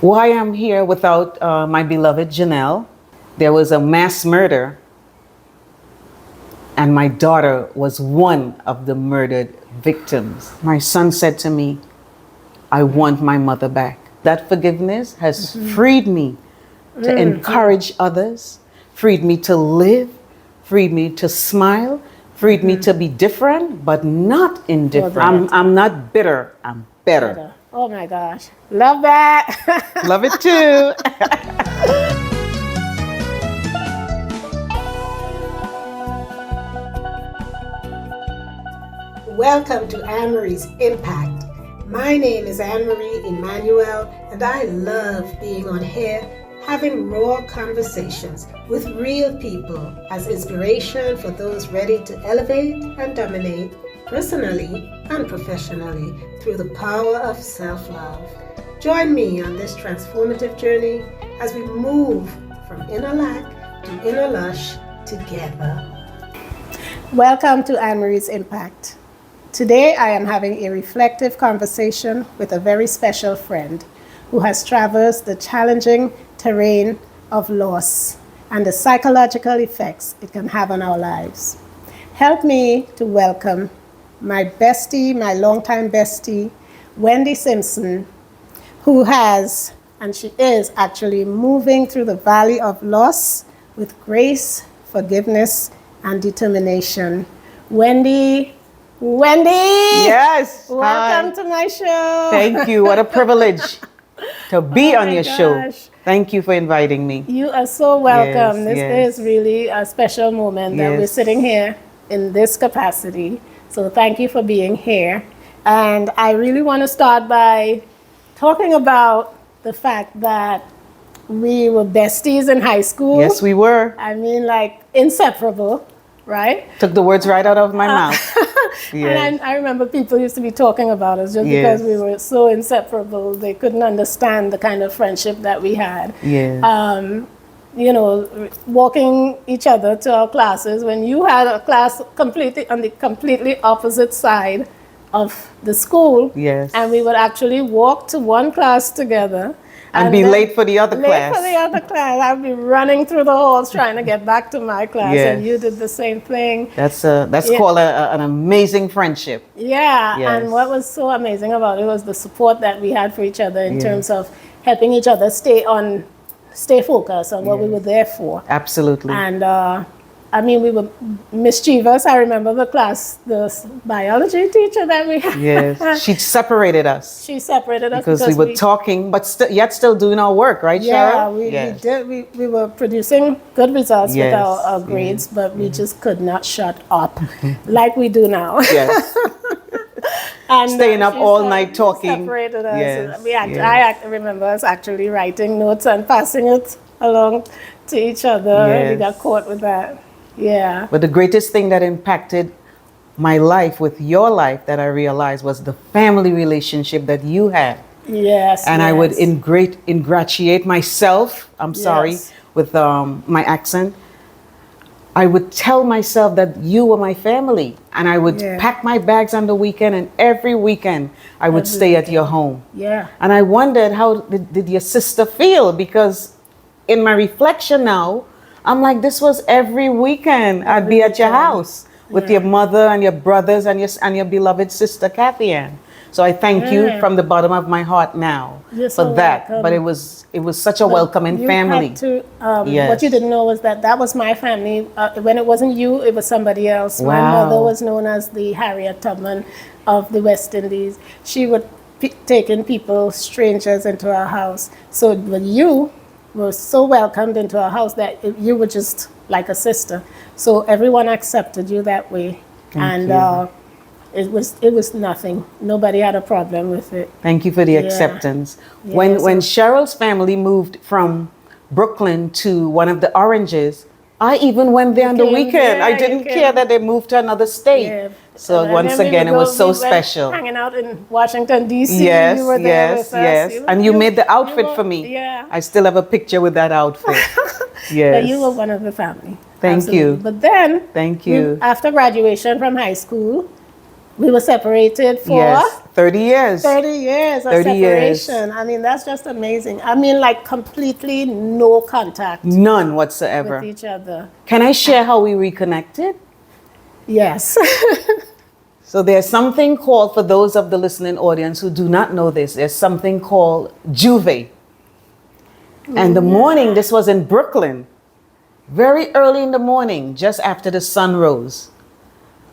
why I'm here without my beloved Janelle. There was a mass murder, and my daughter was one of the murdered victims. My son said to me, I want my mother back. That forgiveness has freed me to encourage others, freed me to live, freed me to smile, freed me to be different, but not indifferent. I'm not bitter, I'm better. Oh my gosh. Love that. Love it too. Welcome to Anne-Marie's Impact. My name is Anne-Marie Emmanuel, and I love being on here, having raw conversations with real people as inspiration for those ready to elevate and dominate personally and professionally through the power of self-love. Join me on this transformative journey as we move from inner lack to inner lush together. Welcome to Anne-Marie's Impact. Today I am having a reflective conversation with a very special friend who has traversed the challenging terrain of loss and the psychological effects it can have on our lives. Help me to welcome my bestie, my longtime bestie, Wendy Simpson, who has, and she is actually moving through the valley of loss with grace, forgiveness, and determination. Wendy. Yes. Welcome Hi. to my show. Thank you. What a privilege to be on your show. Gosh. Thank you for inviting me. You are so welcome. Yes, This is really a special moment that we're Yes. sitting here in this capacity. So thank you for being here. And I really want to start by talking about the fact that we were besties in high school. Yes, we were. I mean, like inseparable, right? Took the words right out of my mouth. Yes. And I remember people used to be talking about us just because we were so inseparable. They couldn't understand the kind of friendship that we had. Yes. You know, walking each other to our classes when you had a class completely on the completely opposite side of the school. Yes. And we would actually walk to one class together. And be late for the other class. Late for the other class. I'd be running through the halls trying to get back to my class, and you did the same thing. That's called an amazing friendship. Yeah, Yes. and what was so amazing about it was the support that we had for each other in terms of helping each other stay focused on what we were there for. Absolutely. And I mean, we were mischievous. I remember the biology teacher that we had. Yes, she separated us. She separated us because we were talking, but yet still doing our work, right, Sharon? We did. We were producing good results with our grades, but we just could not shut up like we do now. Yes. And staying up all night talking. Separated us. Yes. I remember us actually writing notes and passing it along to each other. Yes. We got caught with that. Yeah. But the greatest thing that impacted my life with your life that I realized was the family relationship that you had. Yes. And I would ingratiate myself, I'm sorry, with my accent. I would tell myself that you were my family, and I would pack my bags on the weekend, and every weekend I would stay at your home. Yeah. And I wondered, how did your sister feel? Because in my reflection now, I'm like, this was every weekend. I'd be at your house with your mother and your brothers and your beloved sister, Kathy Ann. So I thank you from the bottom of my heart now for that. Welcome. But it was such a welcoming family. What you didn't know was that was my family. When it wasn't you, it was somebody else. Wow. My mother was known as the Harriet Tubman of the West Indies. She would take in people, strangers, into our house. So when you were so welcomed into our house that you were just like a sister. So everyone accepted you that way. Thank you. It was nothing. Nobody had a problem with it. Thank you for the acceptance. Yeah, when Cheryl's family moved from Brooklyn to one of the Oranges, I even went there on the weekend. I didn't care that they moved to another state. Yeah. So once again, it was so special. Hanging out in Washington, D.C. Yes, You were there with us. And you made the outfit for me. Yeah. I still have a picture with that outfit. Yes. But you were one of the family. Thank you. But then, Thank you. after graduation from high school, we were separated for 30 years. 30 years of 30 years. separation. I mean, that's just amazing. I mean, like completely no contact None with whatsoever. each other. Can I share how we reconnected? Yes. So there's something called, for those of the listening audience who do not know this, there's something called Juve. And the morning, this was in Brooklyn, very early in the morning, just after the sun rose.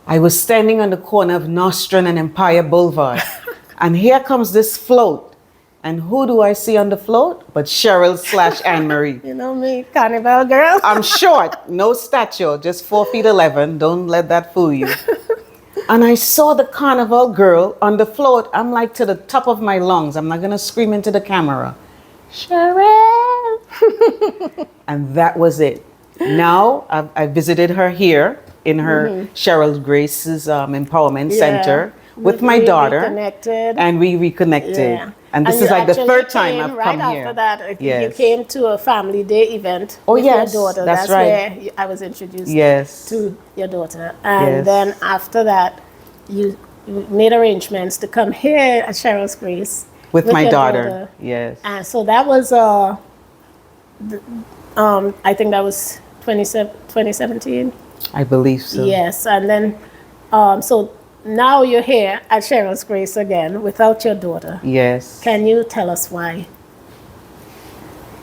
I was standing on the corner of Nostrand and Empire Boulevard. And here comes this float. And who do I see on the float? But Cheryl/Anne-Marie. You know me, carnival girl. I'm short, no stature, just 4'11". Don't let that fool you. And I saw the carnival girl on the float. I'm like to the top of my lungs. I'm not going to scream into the camera. Cheryl. And that was it. Now I visited her here in her Cheryl Grace's Empowerment Center with my daughter. Reconnected. And we reconnected. Yeah. And this you is like the actually third time came I've right come here. after that, you Yes. came to a family day event Oh, with yes, your daughter. that's right. Where I was introduced Yes. to your daughter. And Yes. then after that, you made arrangements to come here at Cheryl's Grace. With my your daughter. Yes. And so that was, I think that was 2017. I believe so. Yes, and then, so now you're here at Cheryl's Grace again without your daughter. Yes. Can you tell us why?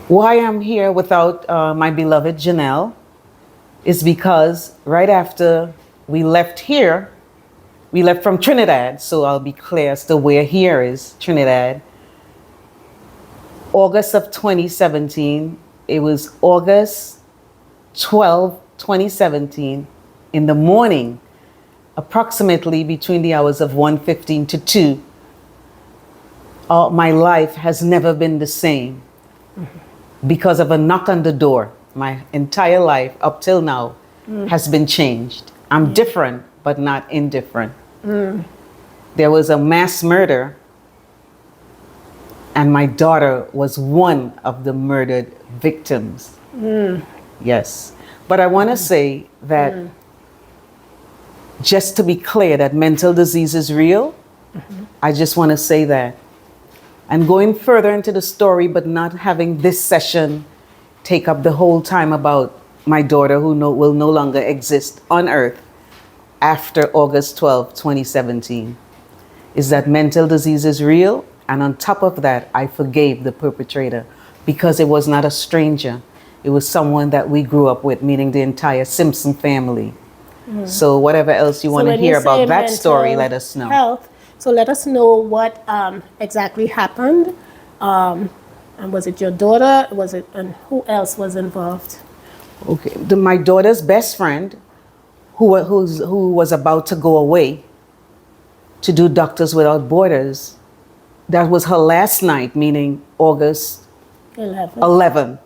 Why I'm here without my beloved Janelle is because right after we left here, we left from Trinidad, so I'll be clear as to where here is Trinidad. August of 2017, it was August 12, 2017, in the morning, approximately between the hours of 1:15 to 2, my life has never been the same because of a knock on the door. My entire life up till now has been changed. I'm different, but not indifferent. There was a mass murder, and my daughter was one of the murdered victims. Yes. But I want to say that just to be clear that mental disease is real, I just want to say that. And going further into the story, but not having this session take up the whole time about my daughter who will no longer exist on earth after August 12, 2017, is that mental disease is real. And on top of that, I forgave the perpetrator because it was not a stranger. It was someone that we grew up with, meaning the entire Simpson family. So whatever else you want to when hear you say about that story, mental let us know. Health, so let us know what exactly happened. And was it your daughter? And who else was involved? Okay, my daughter's best friend, who was about to go away to do Doctors Without Borders, that was her last night, meaning August 11th.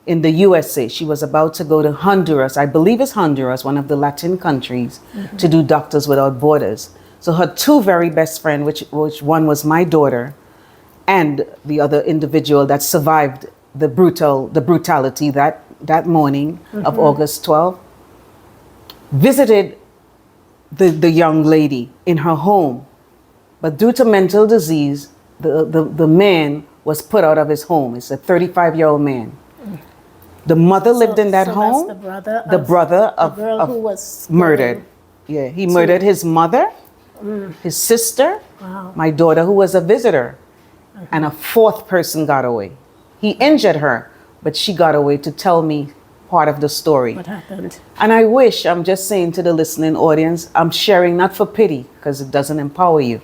In the USA. She was about to go to Honduras, I believe it's Honduras, one of the Latin countries, to do Doctors Without Borders. So her two very best friends, which one was my daughter, and the other individual that survived the brutality that morning of August 12th, visited the young lady in her home. But due to mental disease, the man was put out of his home. It's a 35-year-old man. The mother lived in that home. That's the brother of the girl who was murdered. Yeah, he murdered his mother, his sister, my daughter, who was a visitor, and a fourth person got away. He injured her, but she got away to tell me part of the story. What happened? And I wish, I'm just saying to the listening audience, I'm sharing not for pity, because it doesn't empower you.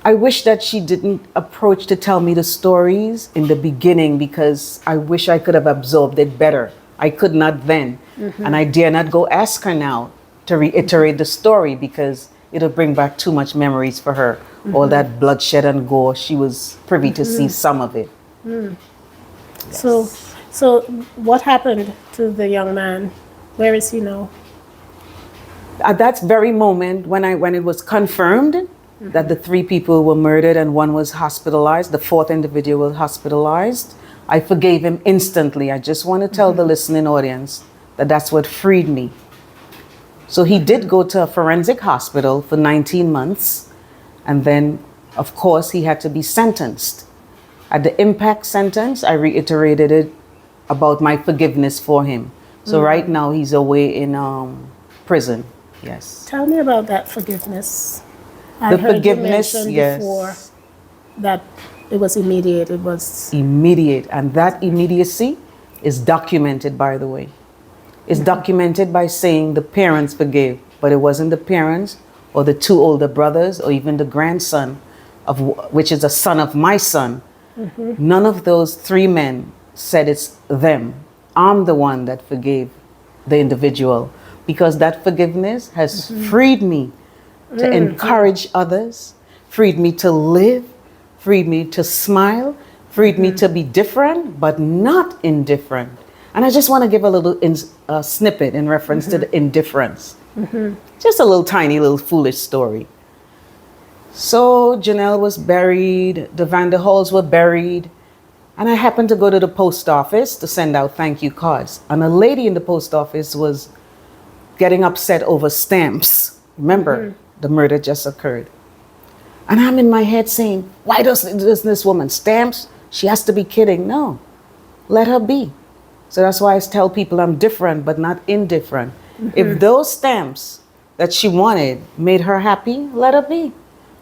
I wish that she didn't approach to tell me the stories in the beginning, because I wish I could have absorbed it better. I could not then. And I dare not go ask her now to reiterate the story, because it'll bring back too much memories for her. All that bloodshed and gore, she was privy to see some of it. Yes. So what happened to the young man? Where is he now? At that very moment, when it was confirmed that the three people were murdered and one was hospitalized, the fourth individual was hospitalized, I forgave him instantly. I just want to tell the listening audience that that's what freed me. So he did go to a forensic hospital for 19 months, And then, of course, he had to be sentenced. At the impact sentence, I reiterated it about my forgiveness for him. So right now he's away in prison. Yes. Tell me about that forgiveness. I The heard forgiveness, you mention yes. before that it was immediate. It was Immediate. And that immediacy is documented, by the way. It's documented by saying the parents forgave, but it wasn't the parents or the two older brothers or even the grandson, which is a son of my son. None of those three men said it's them. I'm the one that forgave the individual, because that forgiveness has freed me to encourage others, freed me to live, freed me to smile, freed me to be different, but not indifferent. And I just want to give a little snippet in reference to the indifference. Just a little tiny, little foolish story. So Janelle was buried, the Vanderhalls were buried, and I happened to go to the post office to send out thank you cards. And a lady in the post office was getting upset over stamps. Remember, the murder just occurred. And I'm in my head saying, why does this woman stamps? She has to be kidding. No, let her be. So that's why I tell people I'm different, but not indifferent. If those stamps that she wanted made her happy, let her be.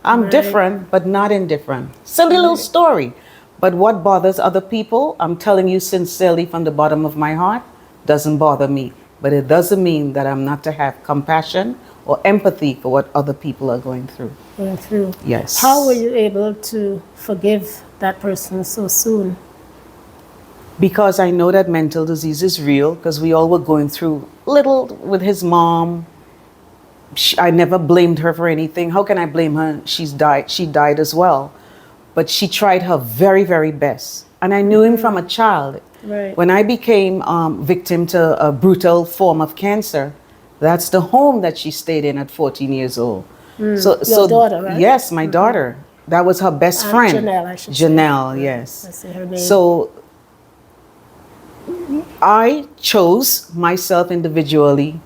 I'm different, but not indifferent. Silly little story. But what bothers other people, I'm telling you sincerely from the bottom of my heart, doesn't bother me. But it doesn't mean that I'm not to have compassion or empathy for what other people are going through. going through. Yes. How were you able to forgive that person so soon? Because I know that mental disease is real, because we all were going through little with his mom. I never blamed her for anything. How can I blame her? She died as well. But she tried her very, very best. And I knew him from a child. Right. When I became victim to a brutal form of cancer, that's the home that she stayed in at 14 years old. Your daughter, right? Yes, my daughter. That was her best friend. Janelle, I should say. Janelle, yes. I see her name. So I chose myself individually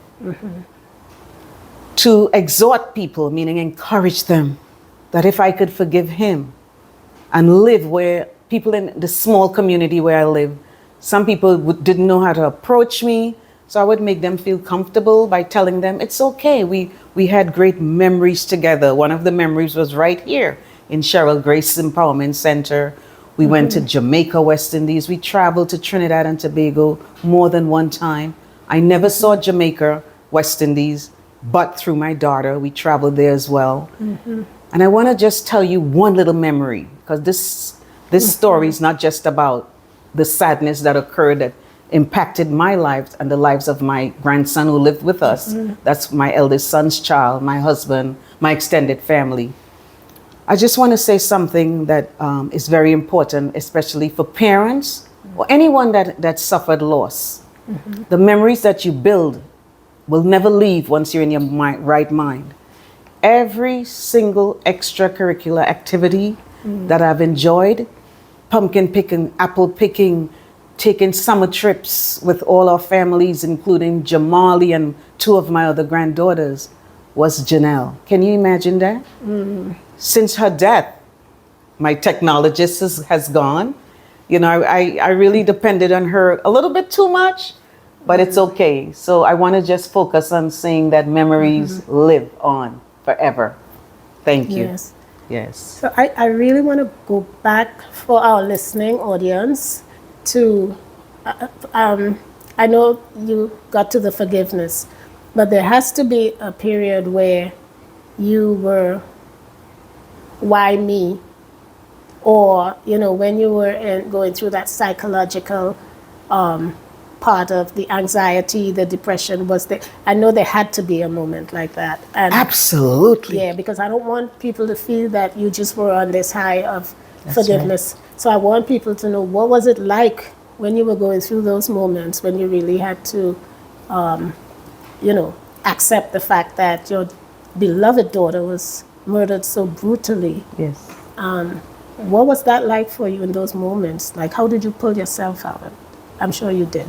to exhort people, meaning encourage them, that if I could forgive him and live where people in the small community where I live, some people didn't know how to approach me. So I would make them feel comfortable by telling them it's okay. We had great memories together. One of the memories was right here in Cheryl Grace Empowerment Center. We went to Jamaica, West Indies. We traveled to Trinidad and Tobago more than one time. I never saw Jamaica, West Indies, but through my daughter. We traveled there as well. And I want to just tell you one little memory, because this story is not just about the sadness that occurred that impacted my life and the lives of my grandson who lived with us. That's my eldest son's child, my husband, my extended family. I just want to say something that is very important, especially for parents or anyone that suffered loss. The memories that you build will never leave once you're in your right mind. Every single extracurricular activity that I've enjoyed, pumpkin picking, apple picking, taking summer trips with all our families, including Jamali and two of my other granddaughters, was Janelle. Can you imagine that? Since her death, my technologist has gone. You know, I really depended on her a little bit too much, but it's okay. So I want to just focus on saying that memories live on forever. Thank you. Yes. Yes. So I really want to go back for our listening audience to, I know you got to the forgiveness, but there has to be a period where you were, why me? Or, you know, when you were going through that psychological part of the anxiety, the depression, I know there had to be a moment like that. And Absolutely. yeah, because I don't want people to feel that you just were on this high of That's forgiveness. So I want people to know, what was it like when you were going through those moments when you really had to, you know, accept the fact that your beloved daughter was murdered so brutally. Yes. What was that like for you in those moments? Like, how did you pull yourself out of it? I'm sure you did.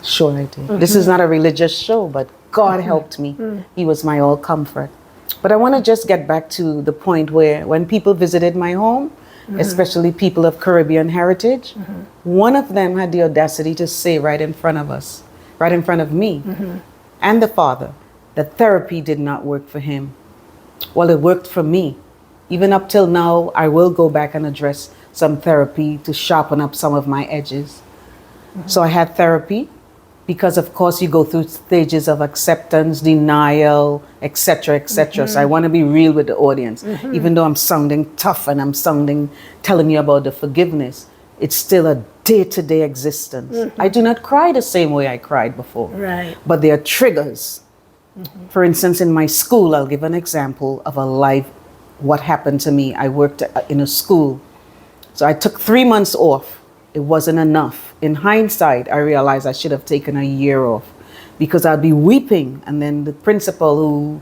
Sure I did. This is not a religious show, but God helped me. He was my all comfort. But I want to just get back to the point where when people visited my home, especially people of Caribbean heritage, one of them had the audacity to say right in front of us, right in front of me and the father, that therapy did not work for him. Well, it worked for me. Even up till now, I will go back and address some therapy to sharpen up some of my edges. So I had therapy because, of course, you go through stages of acceptance, denial, etc., etc. So I want to be real with the audience. Even though I'm sounding tough and telling you about the forgiveness, it's still a day-to-day existence. I do not cry the same way I cried before. Right. But there are triggers. For instance, in my school, I'll give an example of what happened to me. I worked in a school. So I took 3 months off. It wasn't enough. In hindsight, I realized I should have taken a year off because I'd be weeping. And then the principal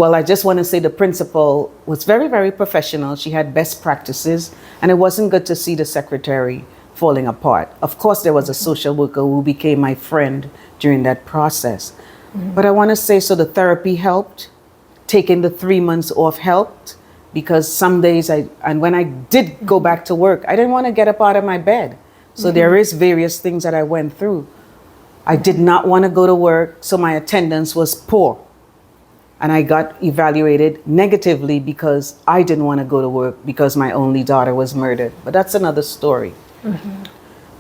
I just want to say the principal was very, very professional. She had best practices, and it wasn't good to see the secretary falling apart. Of course, there was a social worker who became my friend during that process. But I want to say, so the therapy helped. Taking the 3 months off helped, because some days and when I did go back to work, I didn't want to get up out of my bed. So there is various things that I went through. I did not want to go to work, so my attendance was poor. And I got evaluated negatively because I didn't want to go to work because my only daughter was murdered. But that's another story.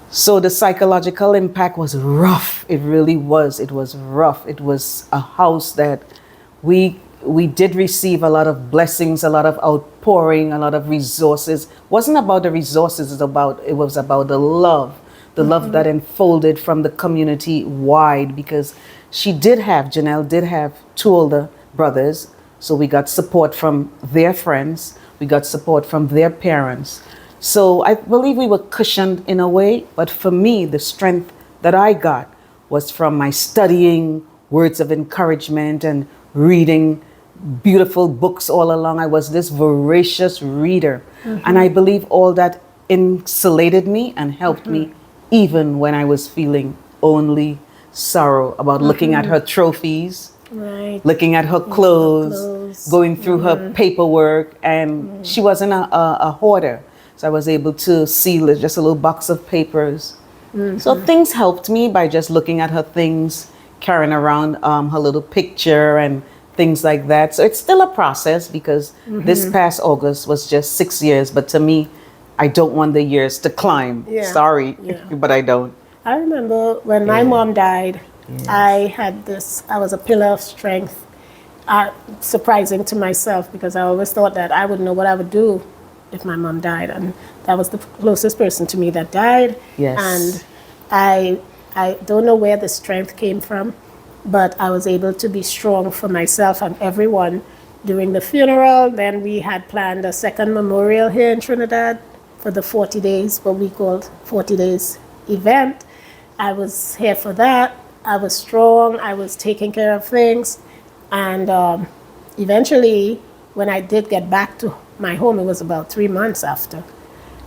So the psychological impact was rough. It really was. It was rough. It was a house that we did receive a lot of blessings, a lot of outpouring, a lot of resources. It wasn't about the resources, it was about the love that unfolded from the community wide, because Janelle did have 2 older brothers. So we got support from their friends. We got support from their parents. So I believe we were cushioned in a way, but for me, the strength that I got was from my studying, words of encouragement, and reading beautiful books all along. I was this voracious reader. And I believe all that insulated me and helped me even when I was feeling only sorrow about looking at her trophies, looking at her clothes, going through her paperwork. And she wasn't a hoarder. So I was able to see just a little box of papers. So things helped me by just looking at her things, carrying around her little picture and things like that. So it's still a process, because this past August was just 6 years. But to me, I don't want the years to climb. Sorry, but I don't. I remember when my mom died, I was a pillar of strength. Surprising to myself, because I always thought that I would know what I would do if my mom died. And that was the closest person to me that died. Yes. And I don't know where the strength came from, but I was able to be strong for myself and everyone during the funeral. Then we had planned a second memorial here in Trinidad for the 40 days, what we called 40 days event. I was here for that. I was strong. I was taking care of things. And eventually, when I did get back to my home, it was about 3 months after.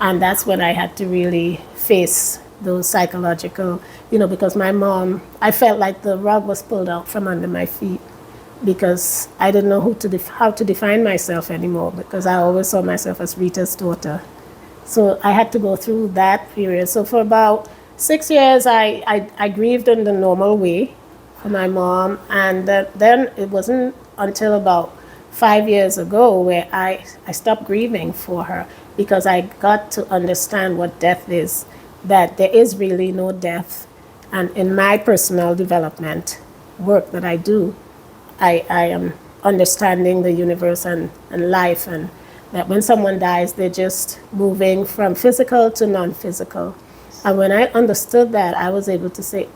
And that's when I had to really face those psychological, because my mom, I felt like the rug was pulled out from under my feet, because I didn't know how to define myself anymore, because I always saw myself as Rita's daughter. So I had to go through that period. So for about 6 years, I grieved in the normal way for my mom. And then it wasn't until about 5 years ago where I stopped grieving for her, because I got to understand what death is, that there is really no death. And in my personal development work that I do, I am understanding the universe and life, and that when someone dies, they're just moving from physical to non-physical. And when I understood that, I was able to say,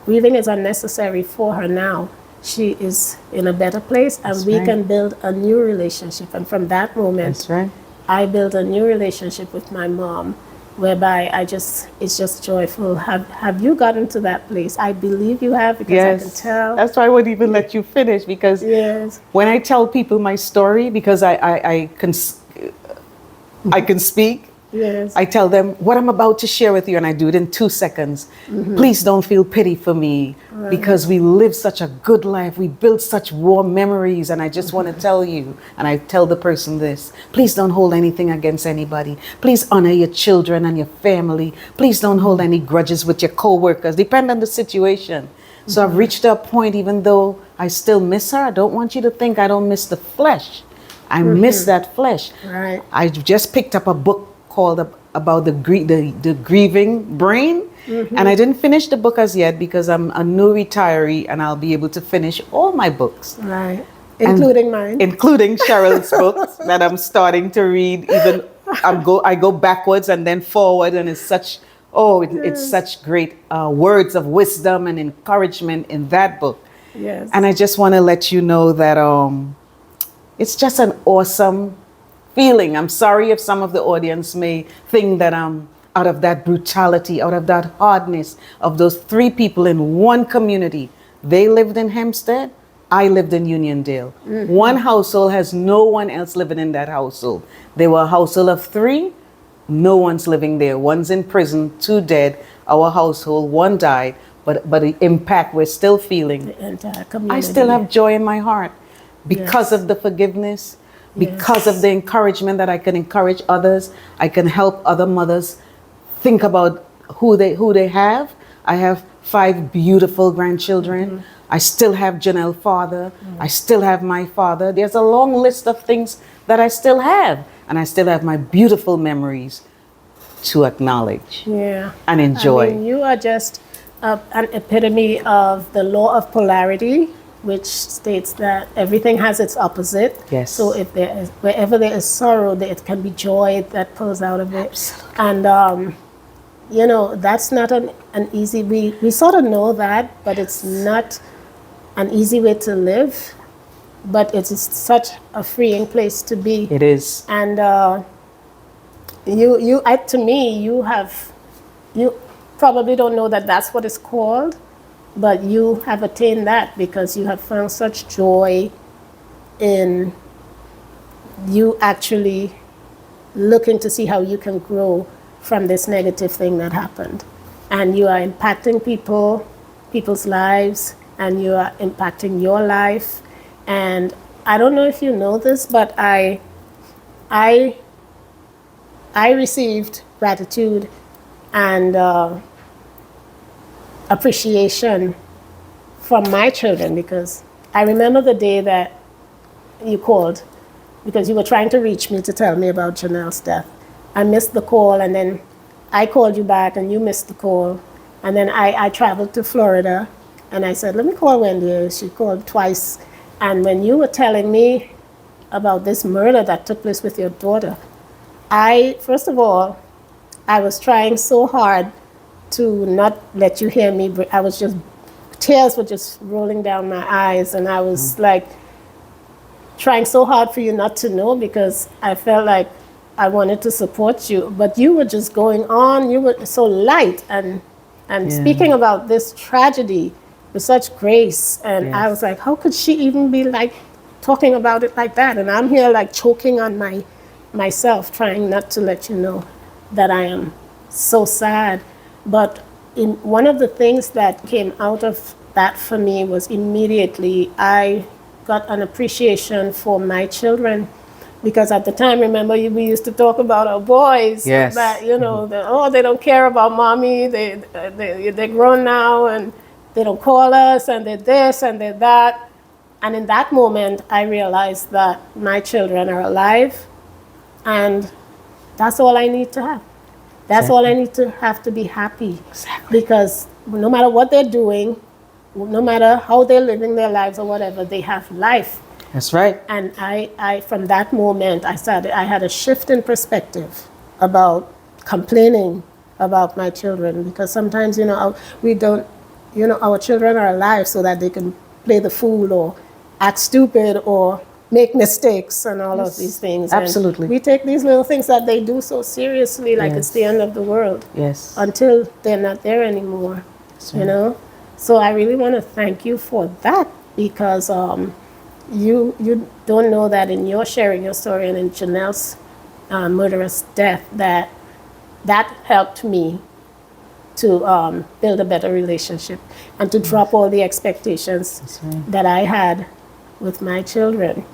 grieving is unnecessary for her now. She is in a better place, and we can build a new relationship. And from that moment, I built a new relationship with my mom, whereby it's just joyful. Have you gotten to that place? I believe you have, because I can tell. That's why I wouldn't even let you finish, because when I tell people my story, because I can speak, I tell them what I'm about to share with you, and I do it in 2 seconds. Please don't feel pity for me. because we live such a good life. We build such warm memories. And I just want to tell you, and I tell the person this, please don't hold anything against anybody. Please honor your children and your family. Please don't hold any grudges with your co-workers. Depend on the situation. So I've reached a point, even though I still miss her, I don't want you to think I don't miss the flesh. I miss that flesh. Right. I just picked up a book called about the grieving brain. And I didn't finish the book as yet because I'm a new retiree and I'll be able to finish all my books. Right. Including mine. Including Cheryl's books that I'm starting to read. Even I go backwards and then forward, and it's such it's such great words of wisdom and encouragement in that book. Yes. And I just want to let you know that it's just an awesome feeling. I'm sorry if some of the audience may think that I'm out of that brutality, out of that hardness of those three people in one community. They lived in Hempstead, I lived in Uniondale. One household has no one else living in that household. They were a household of three, no one's living there. One's in prison, two dead. Our household, one died, but the impact we're still feeling. The entire community. I still have joy in my heart because of the forgiveness, because of the encouragement that I can encourage others. I can help other mothers think about who they have. I have 5 beautiful grandchildren. I still have Janelle's father. I still have my father. There's a long list of things that I still have. And I still have my beautiful memories to acknowledge and enjoy. I mean, you are just an epitome of the law of polarity, which states that everything has its opposite. Yes. So if wherever there is sorrow, there can be joy that pulls out of it. Absolutely. And that's not an easy. We sort of know that, but it's not an easy way to live. But it's such a freeing place to be. It is. And to me, you probably don't know that that's what it's called, but you have attained that because you have found such joy in you actually looking to see how you can grow from this negative thing that happened. And you are impacting people's lives, and you are impacting your life. And I don't know if you know this, but I received gratitude and appreciation from my children, because I remember the day that you called because you were trying to reach me to tell me about Janelle's death. I missed the call, and then I called you back and you missed the call. And then I traveled to Florida and I said, let me call Wendy. She called twice. And when you were telling me about this murder that took place with your daughter, first of all, I was trying so hard to not let you hear me. Tears were just rolling down my eyes, and I was like trying so hard for you not to know, because I felt like I wanted to support you. But you were just going on. You were so light and speaking about this tragedy with such grace. And I was like, how could she even be like talking about it like that? And I'm here like choking on myself, trying not to let you know that I am so sad. But one of the things that came out of that for me was immediately I got an appreciation for my children. Because at the time, remember, we used to talk about our boys. Yes. That, they don't care about mommy. They're grown now, and they don't call us, and they're this, and they're that. And in that moment, I realized that my children are alive, and that's all I need to have. That's all I need to have to be happy. Exactly. Because no matter what they're doing, no matter how they're living their lives or whatever, they have life. That's right. And I from that moment, I had a shift in perspective about complaining about my children, because sometimes, we don't, our children are alive so that they can play the fool or act stupid or make mistakes and all of these things. Absolutely. And we take these little things that they do so seriously, like it's the end of the world. Yes. Until they're not there anymore, So I really want to thank you for that, because you don't know that in your sharing your story and in Janelle's murderous death, that helped me to build a better relationship and to drop all the expectations that I had with my children.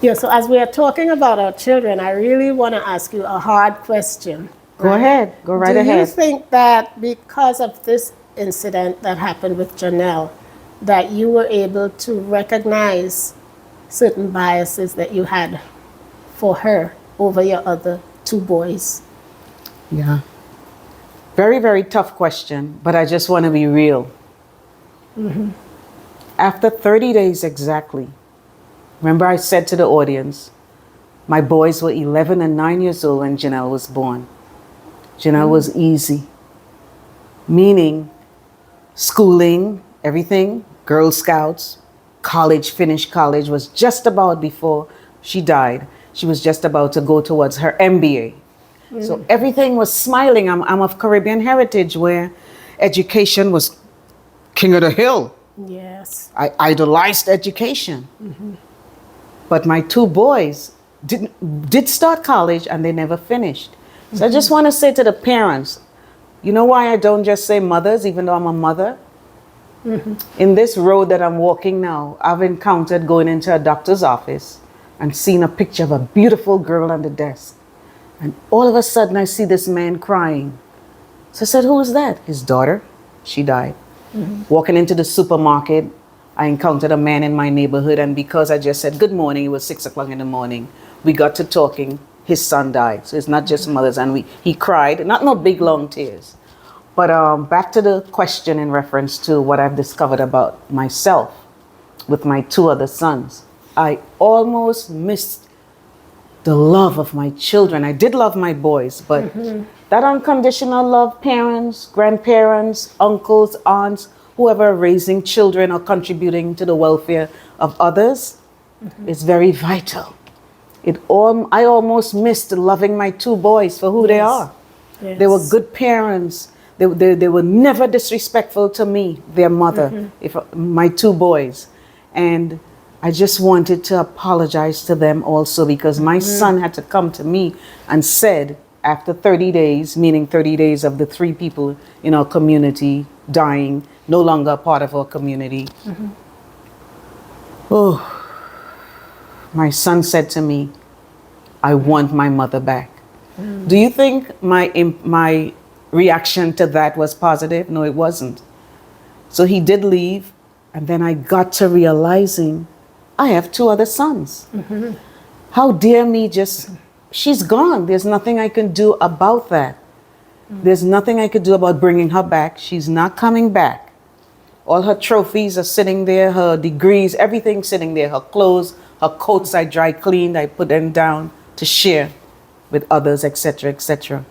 Yeah, so as we are talking about our children, I really want to ask you a hard question. Go ahead. Go right ahead. Do you think that because of this incident that happened with Janelle, that you were able to recognize certain biases that you had for her over your other two boys? Yeah. Very, very tough question, but I just want to be real. After 30 days exactly, remember I said to the audience, my boys were 11 and 9 years old when Janelle was born. Janelle was easy, meaning schooling, everything, Girl Scouts, college, finished college, was just about before she died. She was just about to go towards her MBA. So everything was smiling. I'm of Caribbean heritage where education was king of the hill. Yes. I idolized education. But my two boys did start college and they never finished. So I just want to say to the parents, you know why I don't just say mothers, even though I'm a mother? In this road that I'm walking now, I've encountered going into a doctor's office and seeing a picture of a beautiful girl on the desk. And all of a sudden I see this man crying. So I said, who is that? His daughter. She died. Walking into the supermarket, I encountered a man in my neighborhood, and because I just said good morning, it was 6 o'clock in the morning, we got to talking, his son died. So it's not just mothers, and he cried, not no big long tears. But back to the question in reference to what I've discovered about myself with my two other sons. I almost missed the love of my children. I did love my boys, but that unconditional love, parents, grandparents, uncles, aunts, whoever are raising children or contributing to the welfare of others, is very vital. I almost missed loving my two boys for who they are. Yes. They were good parents. They were never disrespectful to me, their mother, my two boys. And I just wanted to apologize to them also, because my son had to come to me and said, after 30 days, meaning 30 days of the three people in our community dying, no longer a part of our community. Oh, my son said to me, I want my mother back. Do you think my reaction to that was positive? No, it wasn't. So he did leave, and then I got to realizing I have two other sons. How dare me she's gone. There's nothing I can do about that. There's nothing I could do about bringing her back. She's not coming back. All her trophies are sitting there, her degrees, everything's sitting there. Her clothes, her coats I dry cleaned, I put them down to share with others, etc., etc.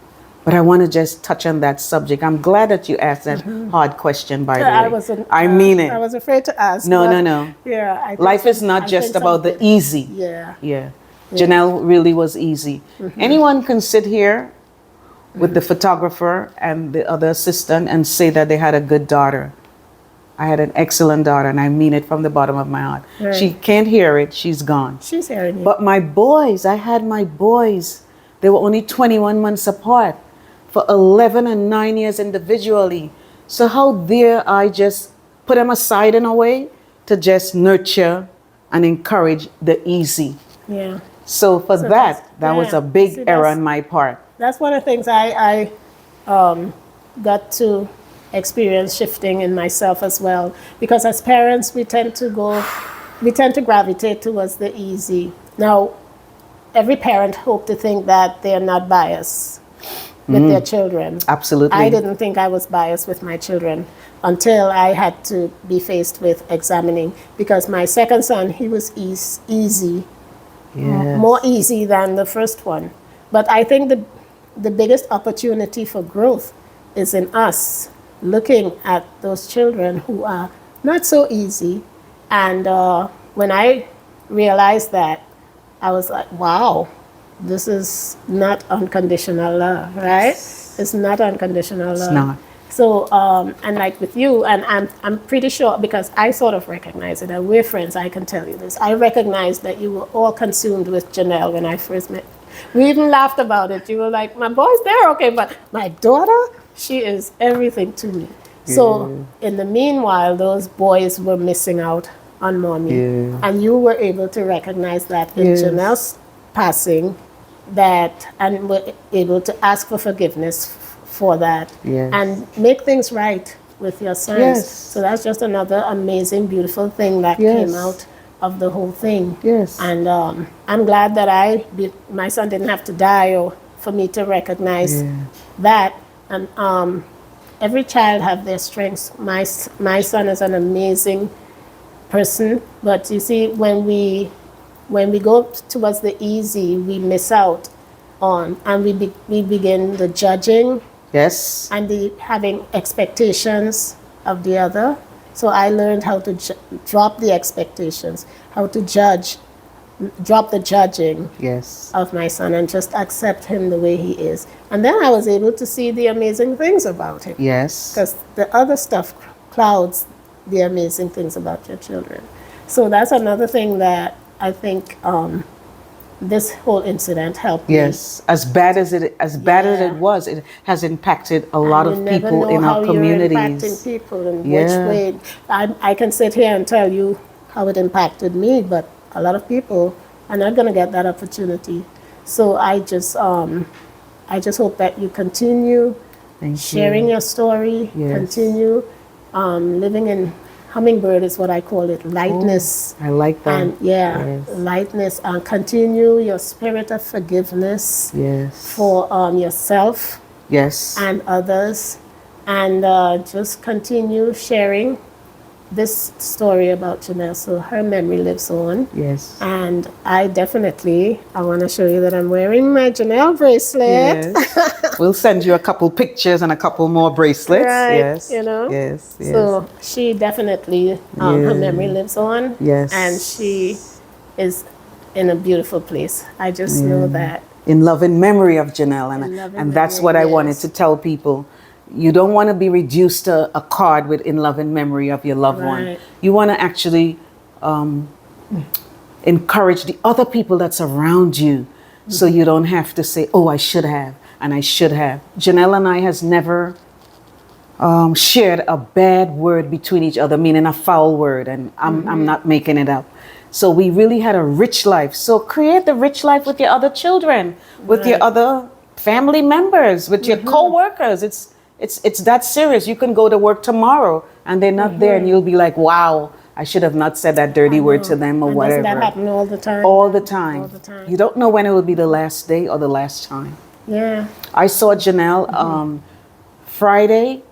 But I want to just touch on that subject. I'm glad that you asked that hard question, by the way. I mean it. I was afraid to ask. No. Yeah. Life is not just about the easy. Yeah. Janelle really was easy. Anyone can sit here with the photographer and the other assistant and say that they had a good daughter. I had an excellent daughter, and I mean it from the bottom of my heart. Right. She can't hear it. She's gone. She's hearing you. But my boys, I had my boys. They were only 21 months apart, for 11 and 9 years individually. So how dare I just put them aside in a way to just nurture and encourage the easy. Yeah. So that was a big error on my part. That's one of the things I got to experience shifting in myself as well. Because as parents, we tend to gravitate towards the easy. Now, every parent hopes to think that they're not biased with their children. Absolutely. I didn't think I was biased with my children until I had to be faced with examining, because my second son, he was easy, more easy than the first one. But I think the biggest opportunity for growth is in us looking at those children who are not so easy. And when I realized that, I was like, wow, this is not unconditional love, right? It's not unconditional love. It's not. So, and like with you, and I'm pretty sure, because I sort of recognize it, and we're friends, I can tell you this. I recognize that you were all consumed with Janelle when I first met. We even laughed about it. You were like, my boys, they're okay, but my daughter, She is everything to me. So in the meanwhile, those boys were missing out on mommy. Yeah. And you were able to recognize that in Yes. Janelle's passing, and were able to ask for forgiveness for that. Yes. And make things right with your sons. Yes. So that's just another amazing, beautiful thing that Yes. came out of the whole thing. Yes. And I'm glad that my son didn't have to die or for me to recognize that. And every child have their strengths. My son is an amazing person, but you see, when we go towards the easy, we miss out on, and we begin the judging Yes. and the having expectations of the other. So I learned how to drop the expectations, how to drop the judging Yes. of my son and just accept him the way he is. And then I was able to see the amazing things about him. Yes. Because the other stuff clouds the amazing things about your children. So that's another thing that I think this whole incident helped me. Yes. As bad as it was, it has impacted a lot You of never people know in how our you're communities. impacting people in Yeah. which way. I can sit here and tell you how it impacted me, but a lot of people are not going to get that opportunity. So I just hope that you continue Thank sharing you. your story, Yes. continue living in hummingbird is what I call it, lightness. I like that. And Yes. lightness, and continue your spirit of forgiveness Yes. for yourself Yes. and others, and just continue sharing this story about Janelle. So her memory lives on. Yes. And I want to show you that I'm wearing my Janelle bracelet. Yes. We'll send you a couple pictures and a couple more bracelets. Right, Yes. you know. Yes. Yes. So she definitely, her memory lives on. Yes. And she is in a beautiful place. I just know that. In love and memory of Janelle. In love and And that's memory, what I yes. wanted to tell people. You don't want to be reduced to a card with in love and memory of your loved one. Right. You want to actually encourage the other people that's around you, so you don't have to say, oh, I should have, and I should have. Janelle and I has never shared a bad word between each other, meaning a foul word, and I'm not making it up. So we really had a rich life. So create the rich life with your other children, with your other family members, with your co-workers. It's that serious. You can go to work tomorrow and they're not there, and you'll be like, wow, I should have not said that dirty word to them or And whatever. doesn't that happen all the time? All the time. All the time. You don't know when it will be the last day or the last time. Yeah. I saw Janelle Friday,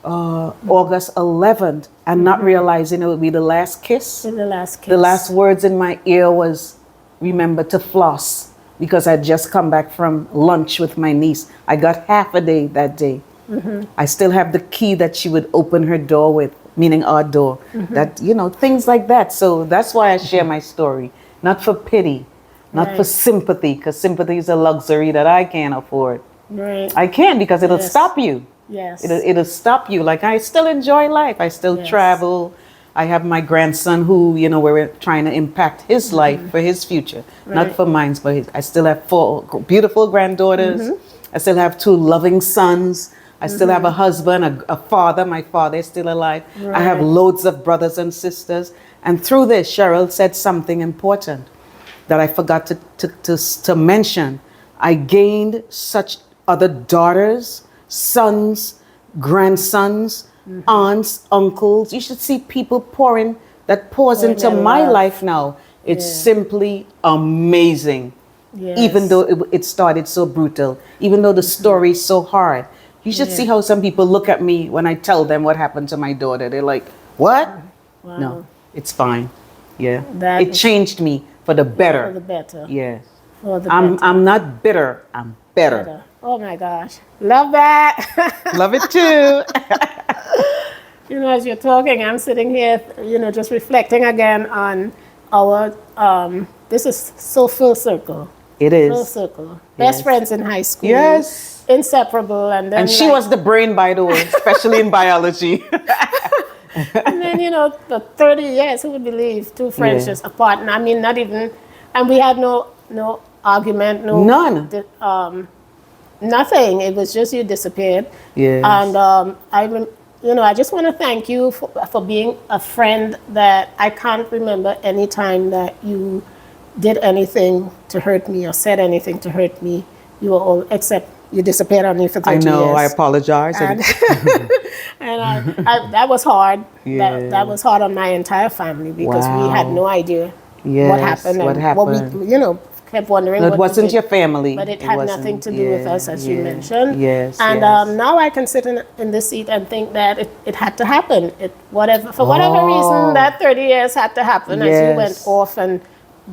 August 11th, and not realizing it would be the last kiss. In the last kiss. The last words in my ear was, remember to floss, because I'd just come back from lunch with my niece. I got half a day that day. I still have the key that she would open her door with, meaning our door. That, things like that. So that's why I share my story. Not for pity, not for sympathy, because sympathy is a luxury that I can't afford. Right. I can't, because it'll Yes. stop you. Yes. It'll stop you. Like, I still enjoy life. I still Yes. travel. I have my grandson who, we're trying to impact his life for his future, not Right. for mine, but his. I still have 4 beautiful granddaughters. I still have 2 loving sons. I still have a husband, a father. My father is still alive. I have Right. loads of brothers and sisters. And through this, Cheryl said something important that I forgot to mention. I gained such other daughters, sons, grandsons, aunts, uncles. You should see people pours Pouring into their my love. life now. It's simply amazing. Yes. Even though it started so brutal, even though the story is so hard. You should see how some people look at me when I tell them what happened to my daughter. They're like, what? Wow. No, it's fine. Yeah. That It is- changed me for the better. For the better. Yes. For the I'm better. not bitter. I'm better. Oh my gosh. Love that. Love it too. As you're talking, I'm sitting here, just reflecting again on our, this is so full circle. It Full is. circle. Best Yes. friends in high school. Yes. Inseparable. And then And she was the brain, by the way, especially in biology. And then, the 30 years, who would believe 2 friends Yeah. just apart? And I mean, not even, and we had no argument, no. None. Nothing. It was just you disappeared. Yes. And I just want to thank you for being a friend that I can't remember any time that you did anything to hurt me or said anything to hurt me. You were all, except you disappeared on me for 30 years. I know, I apologize. And, that was hard. Yeah. That was hard on my entire family because we had Wow. no idea Yes, what happened. what and What happened. we, kept wondering. No, it what wasn't did. your family. But it had wasn't. nothing to do with Yeah, us, as you yeah. mentioned. Yes, And yes. now I can sit in this seat and think that it had to happen. For whatever reason, that 30 years had to happen as you went Yes. off and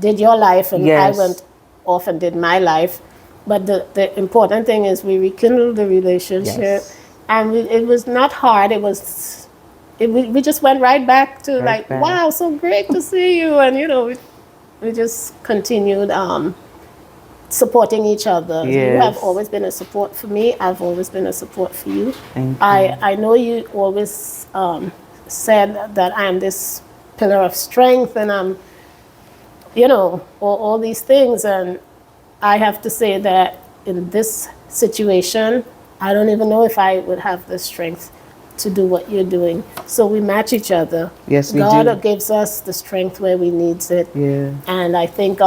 did your life, and Yes. I went off and did my life. But the important thing is we rekindled the relationship, Yes. and it was not hard. We just went right back to Right back. wow, so great to see you, and we just continued supporting each other. You Yes. have always been a support for me. I've always been a support for you. Thank I know you always said that I'm this pillar of strength, and I'm, all these things. And I have to say that in this situation, I don't even know if I would have the strength to do what you're doing. So we match each other. Yes, we God do. gives us the strength where we needs it. Yeah. And I think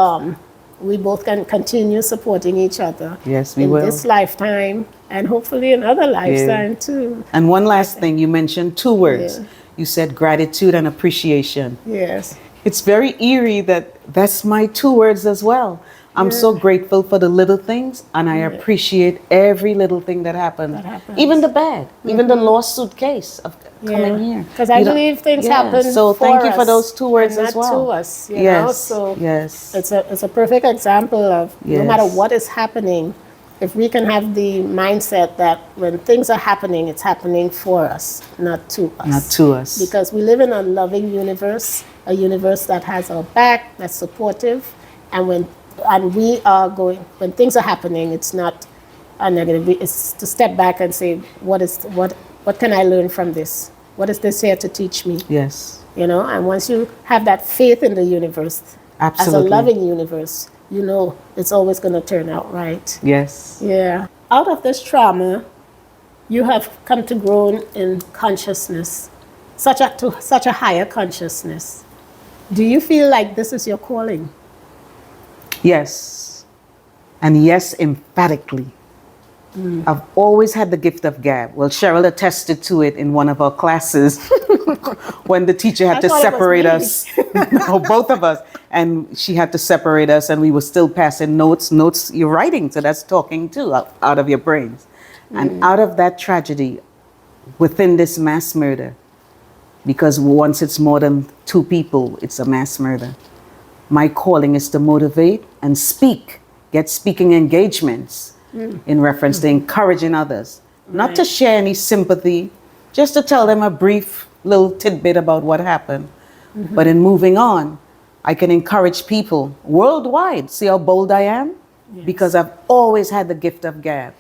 we both can continue supporting each other. Yes, we in will. this lifetime, and hopefully another lifetime too. And one last thing, you mentioned two words. Yeah. You said gratitude and appreciation. Yes. It's very eerie that that's my two words as well. I'm so grateful for the little things, and I appreciate every little thing that happens. Even the bad, even the lost suitcase of coming here. Because I You don't- believe things Yeah. happen So thank for you for us those two words and as not well. to us, Yes. So Yes. it's a perfect example of no matter Yes. what is happening, if we can have the mindset that when things are happening, it's happening for us, not to us. Not to us. Because we live in a loving universe, a universe that has our back, that's supportive, and when things are happening, it's not a negative. It's to step back and say, what can I learn from this? What is this here to teach me? Yes. And once you have that faith in the universe, Absolutely. as a loving universe, it's always going to turn out right. Yes. Yeah. Out of this trauma, you have come to grow in consciousness, to such a higher consciousness. Do you feel like this is your calling? Yes. And yes, emphatically. I've always had the gift of gab. Well, Cheryl attested to it in one of our classes when the teacher had I to thought it was separate me. us. No, both of us. And she had to separate us, and we were still passing notes you're writing. So that's talking too, out of your brains. And out of that tragedy, within this mass murder, because once it's more than two people, it's a mass murder. My calling is to motivate and get speaking engagements in reference to encouraging others, not to share any sympathy, just to tell them a brief little tidbit about what happened. But in moving on, I can encourage people worldwide. See how bold I am? Yes. Because I've always had the gift of gab.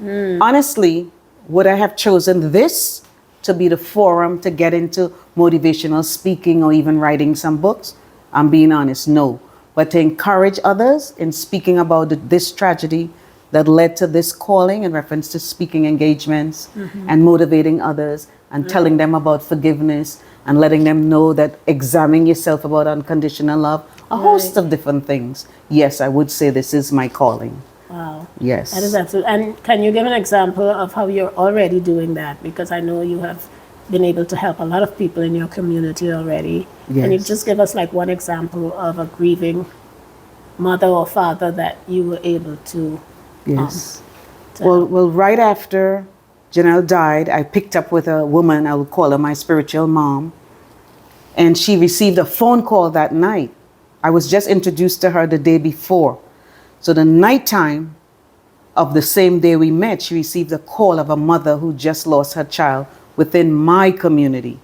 Honestly, would I have chosen this to be the forum to get into motivational speaking or even writing some books? I'm being honest, no. But to encourage others in speaking about this tragedy that led to this calling in reference to speaking engagements and motivating others and telling them about forgiveness and letting them know that examining yourself about unconditional love, a host of different things. Yes, I would say this is my calling. Wow. Yes. That is absolutely. And can you give an example of how you're already doing that? Because I know you have been able to help a lot of people in your community already. Can you Yes. just give us like one example of a grieving mother or father that you were able to? Yes. Well, right after Janelle died, I picked up with a woman, I would call her my spiritual mom, and she received a phone call that night. I was just introduced to her the day before. So the nighttime of the same day we met, she received a call of a mother who just lost her child within my community.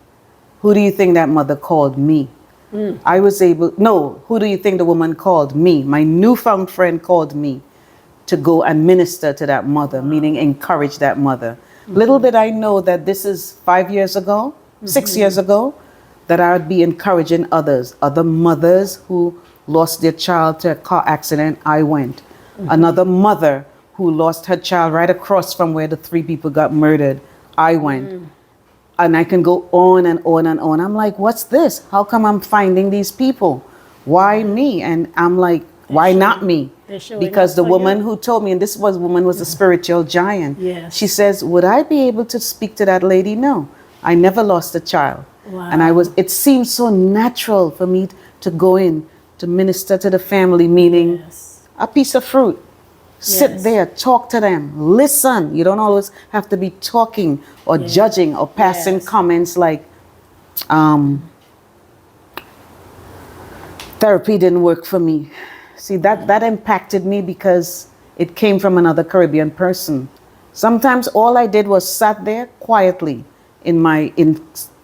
Who do you think that mother called? Me. Who do you think the woman called? Me. My newfound friend called me to go and minister to that mother, meaning encourage that mother. Little did I know that this is 5 years ago, 6 years ago, that I would be encouraging other mothers who lost their child to a car accident. I went. Another mother who lost her child right across from where the 3 people got murdered. I went. And I can go on and on and on. I'm like, what's this? How come I'm finding these people? Why me? And I'm like, why not me? Because the woman who told me, and this woman was a spiritual giant. Yes. She says, would I be able to speak to that lady? No, I never lost a child. Wow. And it seemed so natural for me to go in to minister to the family, meaning a piece of fruit. Sit there, talk to them, listen. You don't always have to be talking or judging or passing comments like, therapy didn't work for me. See, that impacted me because it came from another Caribbean person. Sometimes all I did was sat there quietly in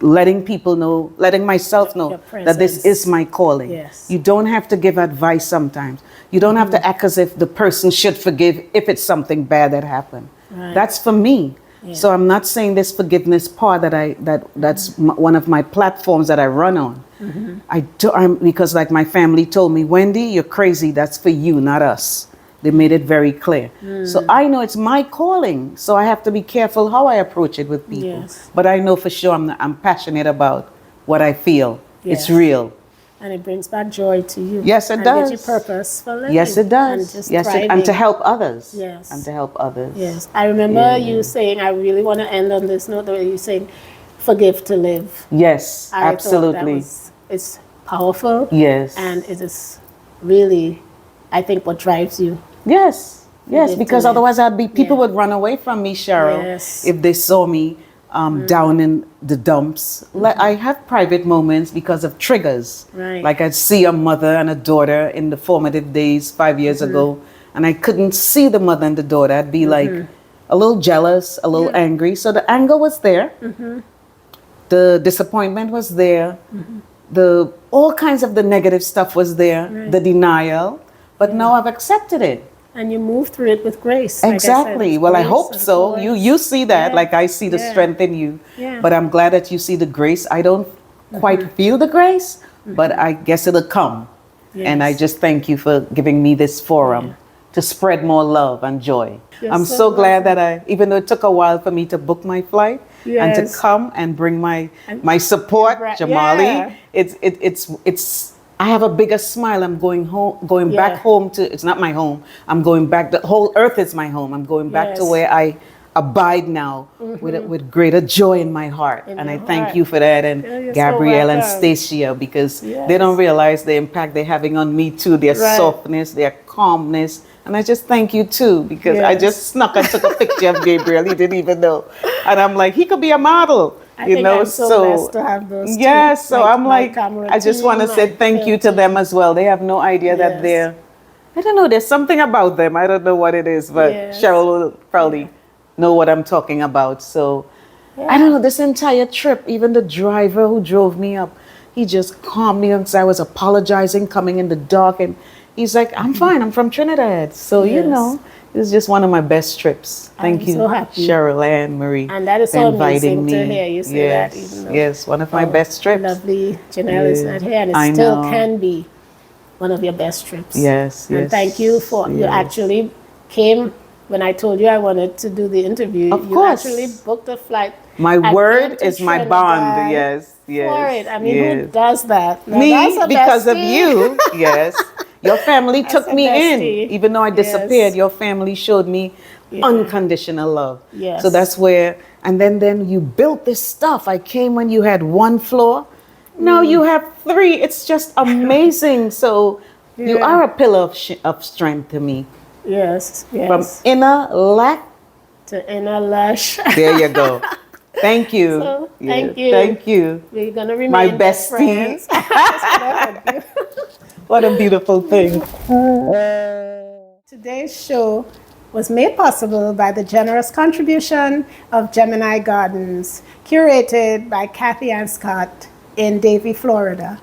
letting people know, letting myself know that this is my calling. Yes. You don't have to give advice sometimes. You don't have to act as if the person should forgive if it's something bad that happened. Right. That's for me. Yeah. So I'm not saying this forgiveness part that's one of my platforms that I run on. Because like my family told me, Wendy, you're crazy. That's for you, not us. They made it very clear. So I know it's my calling. So I have to be careful how I approach it with people. Yes. But I know for sure I'm passionate about what I feel. Yes. It's real. And it brings back joy to you. Yes, it does. Gives you purpose for living. Yes, it does. And just yes, and to help others. Yes. And to help others. Yes. I remember you saying, I really want to end on this note, where you saying, forgive to live. Yes, I absolutely. It's powerful. Yes. And it is really, I think, what drives you. Yes. Yes, Forgive because to live. otherwise people would run away from me, Cheryl, if they saw me down in the dumps. Like I have private moments because of triggers. Right. Like I'd see a mother and a daughter in the formative days 5 years ago, and I couldn't see the mother and the daughter. I'd be like a little jealous, a little angry. So the anger was there. The disappointment was there. The all kinds of the negative stuff was there. The denial. But now I've accepted it. And you move through it with grace. Exactly. Like I said, well, I grace hope and so. grace. You see that, Yeah. like I see the strength in you. Yeah. But I'm glad that you see the grace. I don't quite feel the grace, but I guess it'll come. And I Yes. just thank you for giving me this forum to spread more love and joy. You're I'm so so glad that even though it took a while for me to book my flight and to Yes. come and bring my support, Jamali, it's I have a bigger smile. I'm going back home to, it's not my home. I'm going back, the whole earth is my home. I'm going back to Yes. where I abide now with greater joy in my heart. And I thank you for that. And you're so Gabrielle and welcome. Stacia, because Yes. they don't realize the impact they're having on me too, their Right. softness, their calmness. And I just thank you too, because I Yes. just snuck and took a picture of Gabriel. He didn't even know. And I'm like, he could be a model. I think I'm so blessed to have those two. Yes, so I'm my like, camera I just want to team, say my thank you film to team. them as well. They have no idea that Yes. I don't know, there's something about them. I don't know what it is, but Yes. Cheryl will probably know what I'm talking about. So I don't know, this entire trip, even the driver who drove me up, he just calmed me because I was apologizing, coming in the dark, and he's like, I'm fine, I'm from Trinidad. So, you Yes. know, it was just one of my best trips. Thank I'm you, so happy. Cheryl and Marie, And that is for so inviting amazing to hear you say that, Yes, even though yes, one of my best trips. lovely Janelle is not here, and it I still know. can be one of your best trips. Yes, And yes. thank you for, you yes. actually came, when I told you I wanted to do the interview, Of you course. actually booked a flight. My and word came to is my Trinidad bond. Yes, yes. For it. I mean, yes. who does that? Now, Me, that's a because of bestie. you. Yes. Your family took a me in. bestie. Even though I disappeared, Yes. your family showed me unconditional love. Yes. So that's where, and then you built this stuff. I came when you had 1 floor. Now you have 3. It's just amazing. So you Yeah. are a pillar of strength to me. Yes, yes. From inner lack, to inner lush. there you go. Thank you. So, Yeah, thank you. Thank you. We're going to remain My best bestie. friends. That's what I hope you. What a beautiful thing. Today's show was made possible by the generous contribution of Gemini Gardens, curated by Kathy Ann Scott in Davie, Florida.